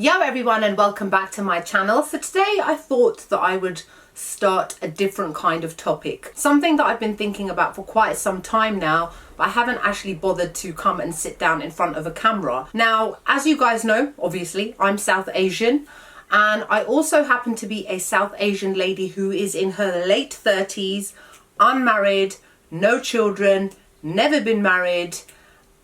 Yo everyone, and welcome back to my channel. So today I thought that I would start a different kind of topic. Something that I've been thinking about for quite some time now, but I haven't actually bothered to come and sit down in front of a camera. Now, as you guys know, obviously, I'm South Asian, and I also happen to be a South Asian lady who is in her late 30s, unmarried, no children, never been married,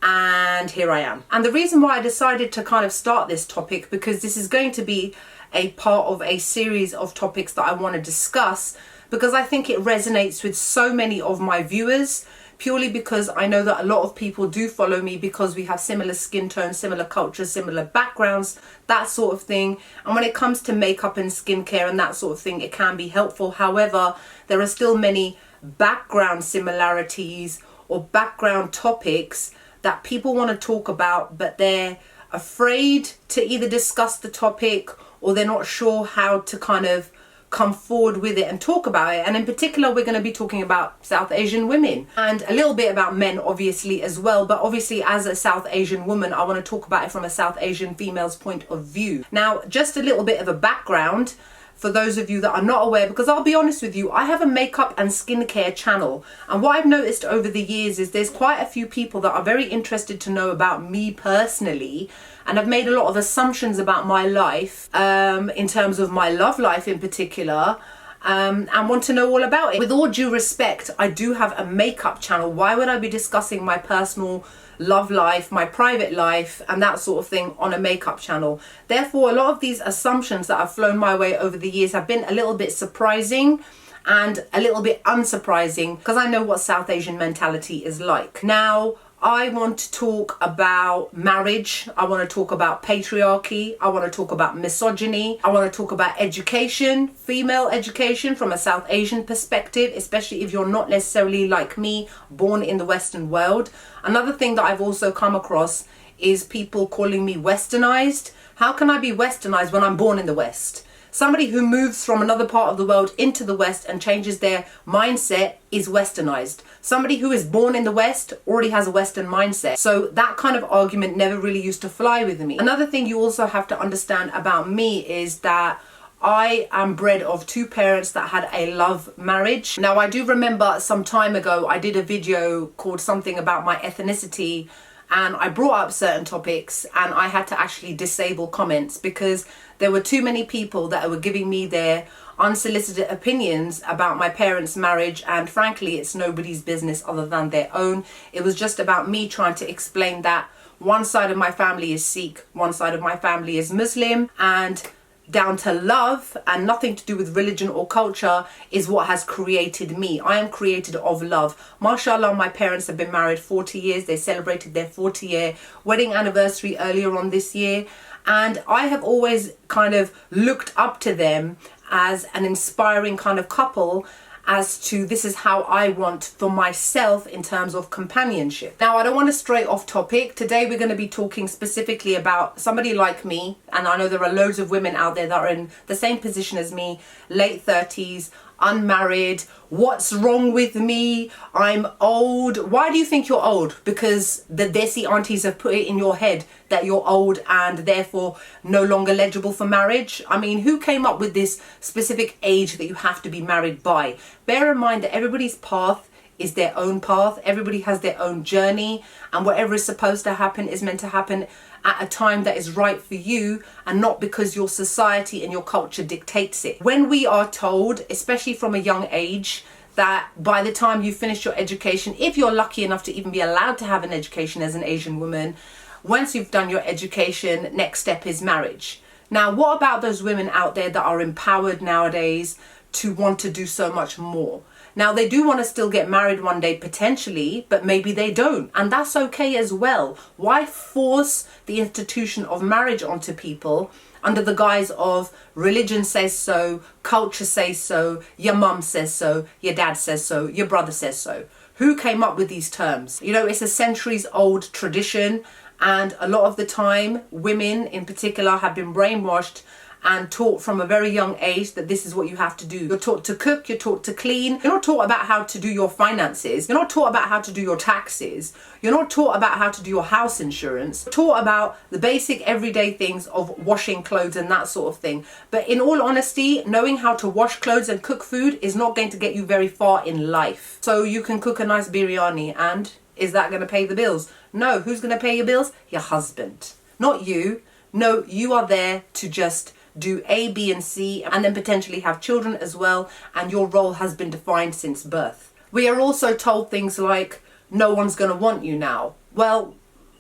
and here I am. And the reason why I decided to kind of start this topic, because this is going to be a part of a series of topics that I want to discuss, because I think it resonates with so many of my viewers, purely because I know that a lot of people do follow me because we have similar skin tones, similar cultures, similar backgrounds, that sort of thing. And when it comes to makeup and skincare and that sort of thing, it can be helpful. However, there are still many background similarities or background topics that people want to talk about, but they're afraid to either discuss the topic, or they're not sure how to kind of come forward with it and talk about it. And in particular, we're going to be talking about South Asian women and a little bit about men, obviously, as well. But obviously, as a South Asian woman, I want to talk about it from a South Asian female's point of view. Now, just a little bit of a background for those of you that are not aware, because I'll be honest with you, I have a makeup and skincare channel, and what I've noticed over the years is there's quite a few people that are very interested to know about me personally, and I've made a lot of assumptions about my life, in terms of my love life in particular, and want to know all about it. With all due respect, I do have a makeup channel. Why would I be discussing my personal love life, my private life, and that sort of thing on a makeup channel? Therefore, a lot of these assumptions that have flown my way over the years have been a little bit surprising and a little bit unsurprising, because I know what South Asian mentality is like. Now, I want to talk about marriage, I want to talk about patriarchy, I want to talk about misogyny, I want to talk about education, female education from a South Asian perspective, especially if you're not necessarily like me, born in the Western world. Another thing that I've also come across is people calling me westernized. How can I be westernized when I'm born in the West? Somebody who moves from another part of the world into the West and changes their mindset is westernized. Somebody who is born in the West already has a Western mindset. So that kind of argument never really used to fly with me. Another thing you also have to understand about me is that I am bred of two parents that had a love marriage. Now, I do remember some time ago, I did a video called something about my ethnicity, and I brought up certain topics, and I had to actually disable comments because there were too many people that were giving me their unsolicited opinions about my parents' marriage, and frankly, it's nobody's business other than their own. It was just about me trying to explain that one side of my family is Sikh, one side of my family is Muslim, and down to love and nothing to do with religion or culture is what has created me. I am created of love. Mashallah, my parents have been married 40 years. They celebrated their 40-year wedding anniversary earlier on this year. And I have always kind of looked up to them as an inspiring kind of couple, as to this is how I want for myself in terms of companionship. Now, I don't want to stray off topic. Today we're going to be talking specifically about somebody like me, and I know there are loads of women out there that are in the same position as me, late 30s, unmarried. What's wrong with me? I'm old. Why do you think you're old? Because the DESI aunties have put it in your head that you're old and therefore no longer eligible for marriage. I mean, who came up with this specific age that you have to be married by? Bear in mind that everybody's path is their own path. Everybody has their own journey, and whatever is supposed to happen is meant to happen at a time that is right for you, and not because your society and your culture dictates it. When we are told, especially from a young age, that by the time you finish your education, if you're lucky enough to even be allowed to have an education as an Asian woman, once you've done your education, next step is marriage. Now, what about those women out there that are empowered nowadays to want to do so much more? Now, they do want to still get married one day potentially, but maybe they don't. And that's okay as well. Why force the institution of marriage onto people under the guise of religion says so, culture says so, your mum says so, your dad says so, your brother says so? Who came up with these terms? You know, it's a centuries old tradition, and a lot of the time women in particular have been brainwashed and taught from a very young age that this is what you have to do. You're taught to cook, you're taught to clean. You're not taught about how to do your finances. You're not taught about how to do your taxes. You're not taught about how to do your house insurance. You're taught about the basic everyday things of washing clothes and that sort of thing. But in all honesty, knowing how to wash clothes and cook food is not going to get you very far in life. So you can cook a nice biryani, and is that going to pay the bills? No. Who's going to pay your bills? Your husband. Not you. No, you are there to just do A, B, and C, and then potentially have children as well, and your role has been defined since birth. We are also told things like, no one's going to want you now. Well,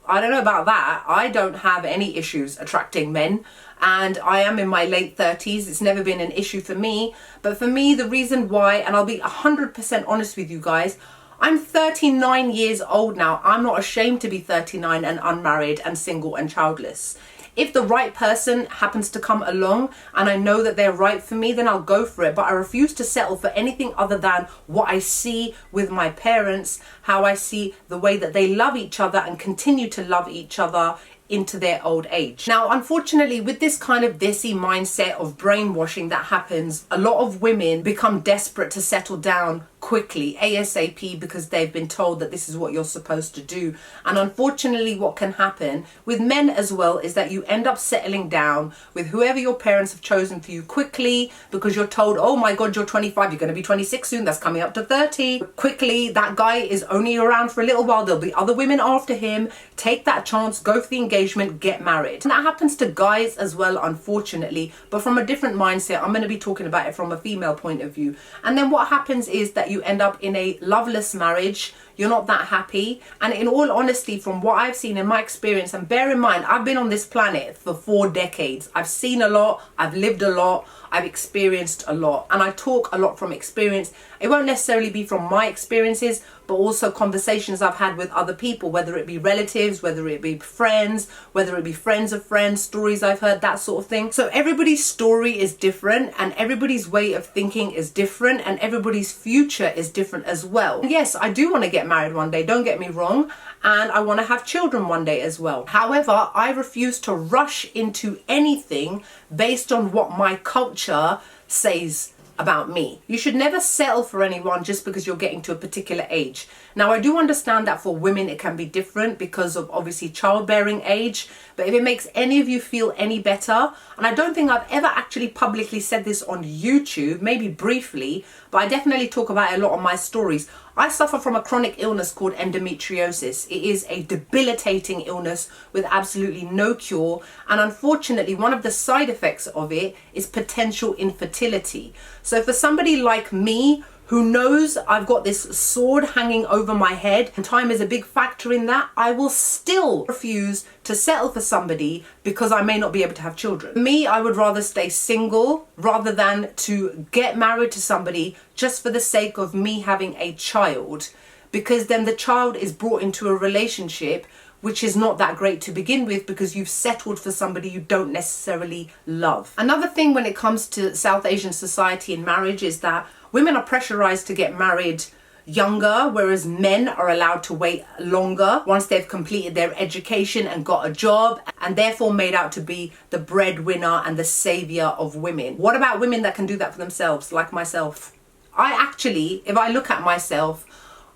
I don't know about that. I don't have any issues attracting men, and I am in my late 30s. It's never been an issue for me. But for me, the reason why, and I'll be 100% honest with you guys, I'm 39 years old now. I'm not ashamed to be 39 and unmarried and single and childless. If the right person happens to come along and I know that they're right for me, then I'll go for it. But I refuse to settle for anything other than what I see with my parents, how I see the way that they love each other and continue to love each other into their old age. Now, unfortunately, with this kind of desi mindset of brainwashing that happens, a lot of women become desperate to settle down quickly, ASAP, because they've been told that this is what you're supposed to do. And unfortunately, what can happen with men as well is that you end up settling down with whoever your parents have chosen for you quickly, because you're told, oh my God, you're 25, you're going to be 26 soon, that's coming up to 30. Quickly, that guy is only around for a little while, there'll be other women after him. Take that chance, go for the engagement, get married. And that happens to guys as well, unfortunately, but from a different mindset. I'm going to be talking about it from a female point of view. And then what happens is that you end up in a loveless marriage. You're not that happy. And in all honesty, from what I've seen in my experience, and bear in mind, I've been on this planet for 4 decades. I've seen a lot, I've lived a lot, I've experienced a lot, and I talk a lot from experience. It won't necessarily be from my experiences, but also conversations I've had with other people, whether it be relatives, whether it be friends, whether it be friends of friends, stories I've heard, that sort of thing. So everybody's story is different, and everybody's way of thinking is different, and everybody's future is different as well. And yes, I do want to get married one day, don't get me wrong, and I want to have children one day as well. However, I refuse to rush into anything based on what my culture says about me. You should never settle for anyone just because you're getting to a particular age. Now, I do understand that for women it can be different because of obviously childbearing age, but if it makes any of you feel any better, and I don't think I've ever actually publicly said this on YouTube, maybe briefly, but I definitely talk about it a lot on my stories. I suffer from a chronic illness called endometriosis. It is a debilitating illness with absolutely no cure, and unfortunately one of the side effects of it is potential infertility. So for somebody like me who knows I've got this sword hanging over my head, and time is a big factor in that, I will still refuse to settle for somebody because I may not be able to have children. For me, I would rather stay single rather than to get married to somebody just for the sake of me having a child, because then the child is brought into a relationship which is not that great to begin with because you've settled for somebody you don't necessarily love. Another thing when it comes to South Asian society and marriage is that women are pressurized to get married younger, whereas men are allowed to wait longer once they've completed their education and got a job, and therefore made out to be the breadwinner and the savior of women. What about women that can do that for themselves, like myself? I actually, if I look at myself,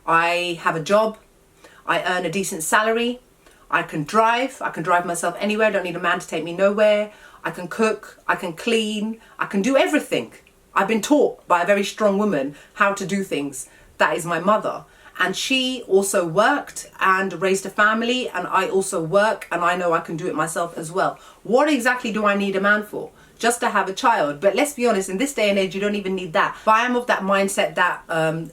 I have a job, I earn a decent salary, I can drive myself anywhere, I don't need a man to take me nowhere, I can cook, I can clean, I can do everything. I've been taught by a very strong woman how to do things. That is my mother. And she also worked and raised a family, and I also work, and I know I can do it myself as well. What exactly do I need a man for? Just to have a child. But let's be honest, in this day and age, you don't even need that. But I am of that mindset that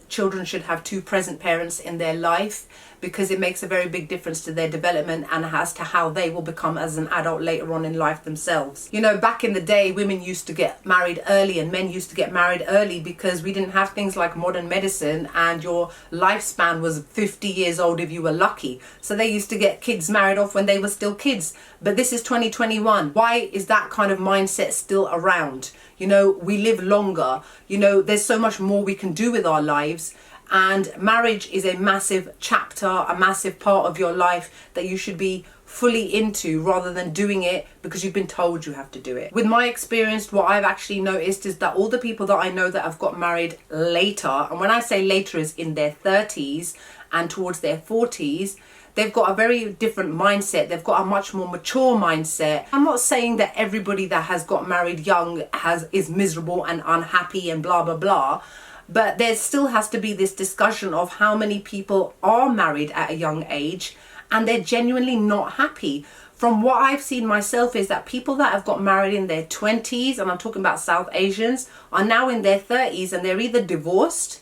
children should have 2 present parents in their life, because it makes a very big difference to their development and as to how they will become as an adult later on in life themselves. You know, back in the day, women used to get married early and men used to get married early because we didn't have things like modern medicine, and your lifespan was 50 years old if you were lucky. So they used to get kids married off when they were still kids. But this is 2021. Why is that kind of mindset still around? You know, we live longer. You know, there's so much more we can do with our lives. And marriage is a massive chapter, a massive part of your life that you should be fully into, rather than doing it because you've been told you have to do it. With my experience, what I've actually noticed is that all the people that I know that have got married later, and when I say later is in their 30s and towards their 40s, they've got a very different mindset. They've got a much more mature mindset. I'm not saying that everybody that has got married young is miserable and unhappy and blah, blah, blah. But there still has to be this discussion of how many people are married at a young age and they're genuinely not happy. From what I've seen myself is that people that have got married in their 20s, and I'm talking about South Asians, are now in their 30s and they're either divorced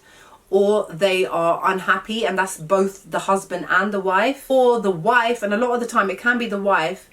or they are unhappy, and that's both the husband and the wife. Or the wife, and a lot of the time it can be the wife,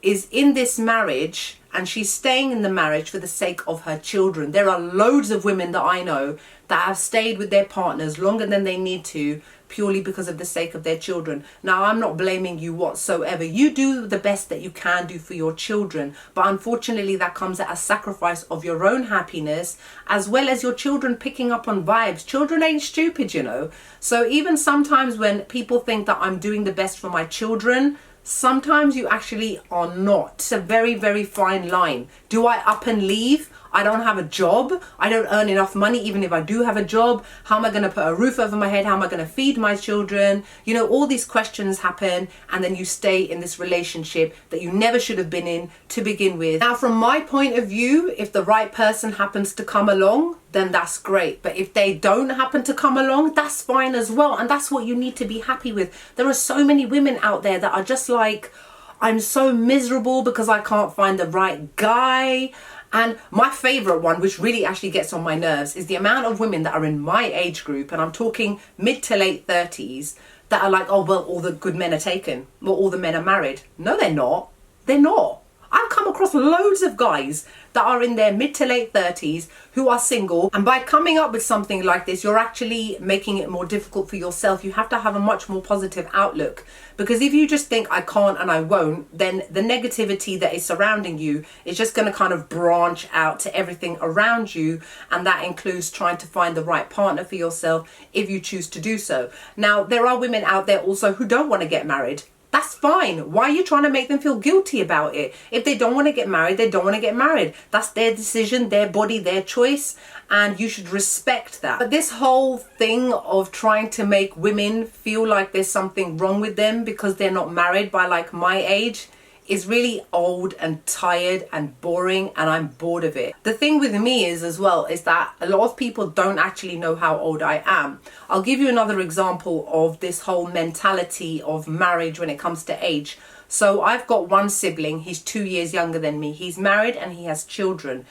is in this marriage and she's staying in the marriage for the sake of her children. There are loads of women that I know that have stayed with their partners longer than they need to, purely because of the sake of their children. Now, I'm not blaming you whatsoever. You do the best that you can do for your children, but unfortunately that comes at a sacrifice of your own happiness, as well as your children picking up on vibes. Children ain't stupid, you know. So even sometimes when people think that I'm doing the best for my children, sometimes you actually are not. It's a very, very fine line. Do I up and leave? I don't have a job. I don't earn enough money. Even if I do have a job, how am I going to put a roof over my head? How am I going to feed my children? You know, all these questions happen, and then you stay in this relationship that you never should have been in to begin with. Now, from my point of view, if the right person happens to come along, then that's great. But if they don't happen to come along, that's fine as well. And that's what you need to be happy with. There are so many women out there that are just like, I'm so miserable because I can't find the right guy. And my favorite one, which really actually gets on my nerves, is the amount of women that are in my age group, and I'm talking mid to late 30s, that are like, oh, well, all the good men are taken. Well, all the men are married. No, they're not. They're not. I've come across loads of guys that are in their mid to late 30s who are single, and by coming up with something like this, you're actually making it more difficult for yourself. You have to have a much more positive outlook, because if you just think I can't and I won't, then the negativity that is surrounding you is just going to kind of branch out to everything around you, and that includes trying to find the right partner for yourself if you choose to do so. Now, there are women out there also who don't want to get married. That's fine. Why are you trying to make them feel guilty about it? If they don't want to get married, they don't want to get married. That's their decision, their body, their choice, and you should respect that. But this whole thing of trying to make women feel like there's something wrong with them because they're not married by like my age is really old and tired and boring, and I'm bored of it. The thing with me is as well is that a lot of people don't actually know how old I am. I'll give you another example of this whole mentality of marriage when it comes to age. So I've got one sibling, he's 2 years younger than me. He's married and he has children.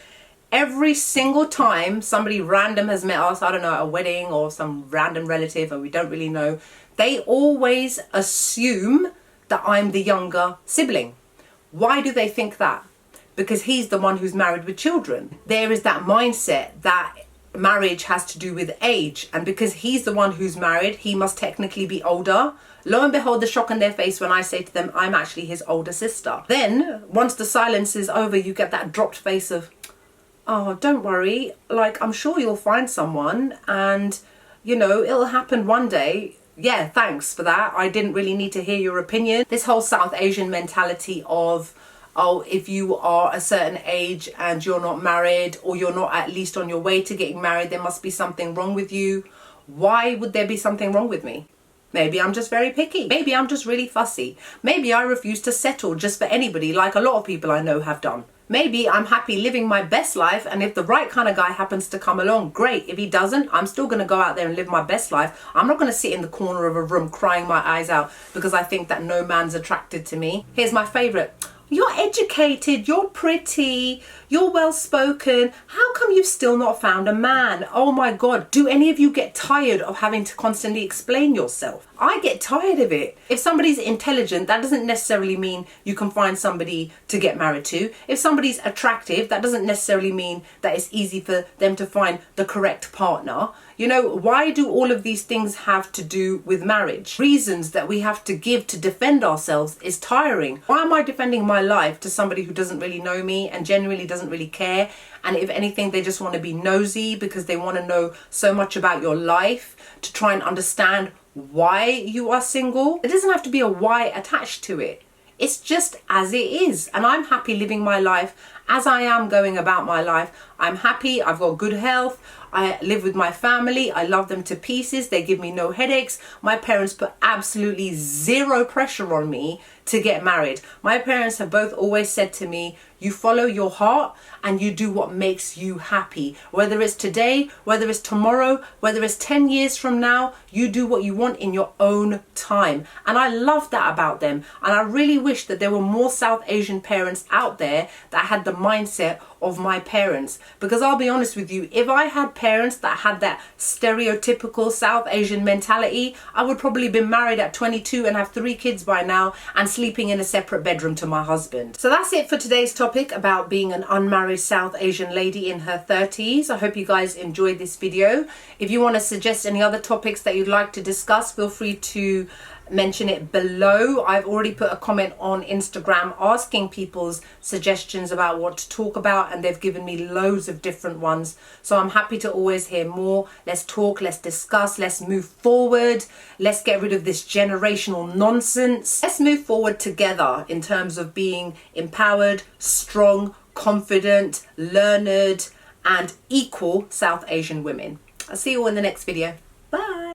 Every single time somebody random has met us, I don't know, at a wedding or some random relative and we don't really know, they always assume that I'm the younger sibling. Why do they think that? Because he's the one who's married with children. There is that mindset that marriage has to do with age, and because he's the one who's married, he must technically be older. Lo and behold, the shock on their face when I say to them, I'm actually his older sister. Then, once the silence is over, you get that dropped face of, oh, don't worry, like, I'm sure you'll find someone, and, you know, it'll happen one day. Yeah, thanks for that. I didn't really need to hear your opinion. This whole South Asian mentality of, oh, if you are a certain age and you're not married, or you're not at least on your way to getting married, there must be something wrong with you. Why would there be something wrong with me? Maybe I'm just very picky. Maybe I'm just really fussy. Maybe I refuse to settle just for anybody, like a lot of people I know have done. Maybe I'm happy living my best life, and if the right kind of guy happens to come along, great. If he doesn't, I'm still going to go out there and live my best life. I'm not going to sit in the corner of a room crying my eyes out because I think that no man's attracted to me. Here's my favourite. You're educated, you're pretty, you're well spoken. How come you've still not found a man? Oh my God, do any of you get tired of having to constantly explain yourself? I get tired of it. If somebody's intelligent, that doesn't necessarily mean you can find somebody to get married to. If somebody's attractive, that doesn't necessarily mean that it's easy for them to find the correct partner. You know, why do all of these things have to do with marriage? Reasons that we have to give to defend ourselves is tiring. Why am I defending my life to somebody who doesn't really know me and genuinely doesn't really care? And if anything, they just want to be nosy because they want to know so much about your life to try and understand why you are single. It doesn't have to be a why attached to it. It's just as it is. And I'm happy living my life as I am going about my life. I'm happy. I've got good health. I live with my family. I love them to pieces. They give me no headaches. My parents put absolutely zero pressure on me to get married. My parents have both always said to me, you follow your heart and you do what makes you happy. Whether it's today, whether it's tomorrow, whether it's 10 years from now, you do what you want in your own time. And I love that about them. And I really wish that there were more South Asian parents out there that had the mindset of my parents. Because I'll be honest with you, if I had parents that had that stereotypical South Asian mentality, I would probably been married at 22 and have 3 kids by now and sleeping in a separate bedroom to my husband. So that's it for today's topic about being an unmarried South Asian lady in her 30s. I hope you guys enjoyed this video. If you want to suggest any other topics that you'd like to discuss, feel free to mention it below. I've already put a comment on Instagram asking people's suggestions about what to talk about, and they've given me loads of different ones. So I'm happy to always hear more. Let's talk, let's discuss, let's move forward. Let's get rid of this generational nonsense. Let's move forward together in terms of being empowered, strong, confident, learned, and equal South Asian women. I'll see you all in the next video.